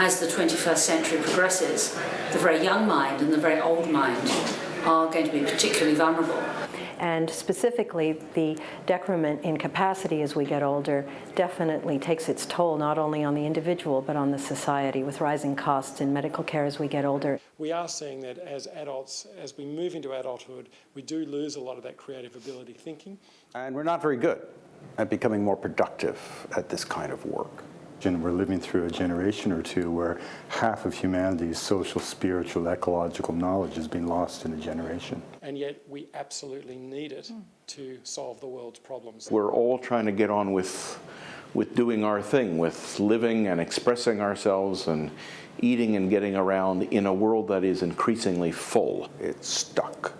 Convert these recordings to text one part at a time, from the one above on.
as the 21st century progresses, the very young mind and the very old mind are going to be particularly vulnerable. And specifically, the decrement in capacity as we get older definitely takes its toll not only on the individual but on the society, with rising costs in medical care as we get older. We are seeing that as adults, as we move into adulthood, we do lose a lot of that creative ability thinking. And we're not very good at becoming more productive at this kind of work. And we're living through a generation or two where half of humanity's social, spiritual, ecological knowledge has been lost in a generation. And yet we absolutely need it to solve the world's problems. We're all trying to get on with doing our thing, with living and expressing ourselves and eating and getting around in a world that is increasingly full. It's stuck,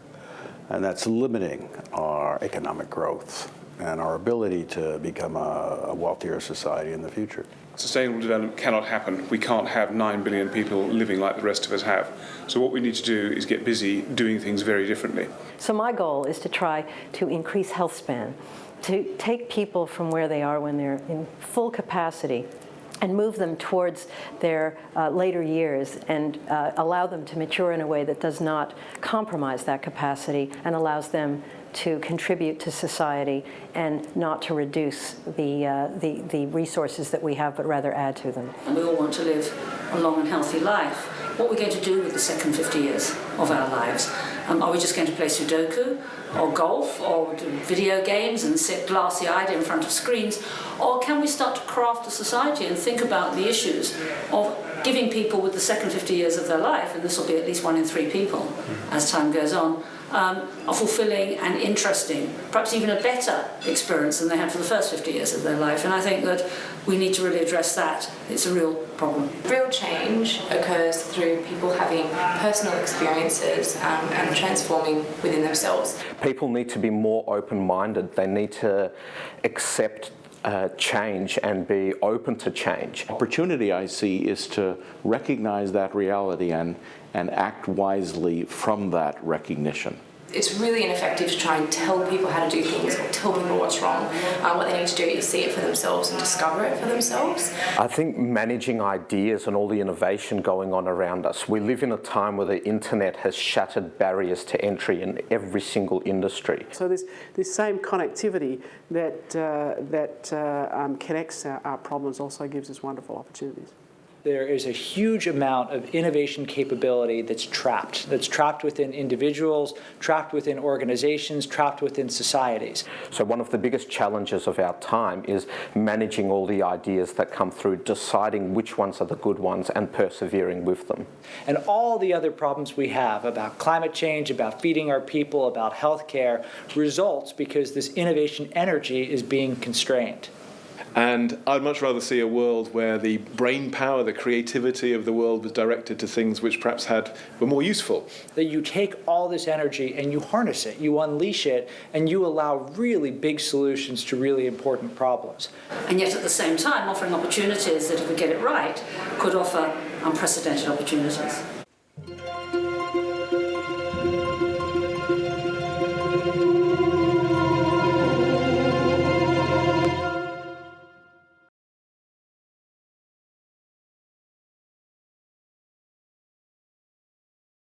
and that's limiting our economic growth and our ability to become a wealthier society in the future. Sustainable development cannot happen. We can't have 9 billion people living like the rest of us have. So what we need to do is get busy doing things very differently. So my goal is to try to increase health span, to take people from where they are when they're in full capacity and move them towards their later years and allow them to mature in a way that does not compromise that capacity and allows them to contribute to society and not to reduce the resources that we have, but rather add to them. And we all want to live a long and healthy life. What are we going to do with the second 50 years of our lives? Are we just going to play Sudoku or golf or do video games and sit glassy-eyed in front of screens? Or can we start to craft a society and think about the issues of giving people with the second 50 years of their life, and this will be at least 1 in 3 people as time goes on, a fulfilling and interesting, perhaps even a better experience than they had for the first 50 years of their life. And I think that we need to really address that. It's a real problem. Real change occurs through people having personal experiences and transforming within themselves. People need to be more open-minded. They need to accept change and be open to change. Opportunity I see is to recognize that reality and act wisely from that recognition. It's really ineffective to try and tell people how to do things or tell people what's wrong. What they need to do is see it for themselves and discover it for themselves. I think managing ideas and all the innovation going on around us, we live in a time where the internet has shattered barriers to entry in every single industry. So this same connectivity that connects our problems also gives us wonderful opportunities. There is a huge amount of innovation capability that's trapped within individuals, trapped within organizations, trapped within societies. So one of the biggest challenges of our time is managing all the ideas that come through, deciding which ones are the good ones and persevering with them. And all the other problems we have about climate change, about feeding our people, about healthcare, results because this innovation energy is being constrained. And I'd much rather see a world where the brain power, the creativity of the world was directed to things which perhaps were more useful. That you take all this energy and you harness it, you unleash it, and you allow really big solutions to really important problems. And yet at the same time offering opportunities that, if we get it right, could offer unprecedented opportunities.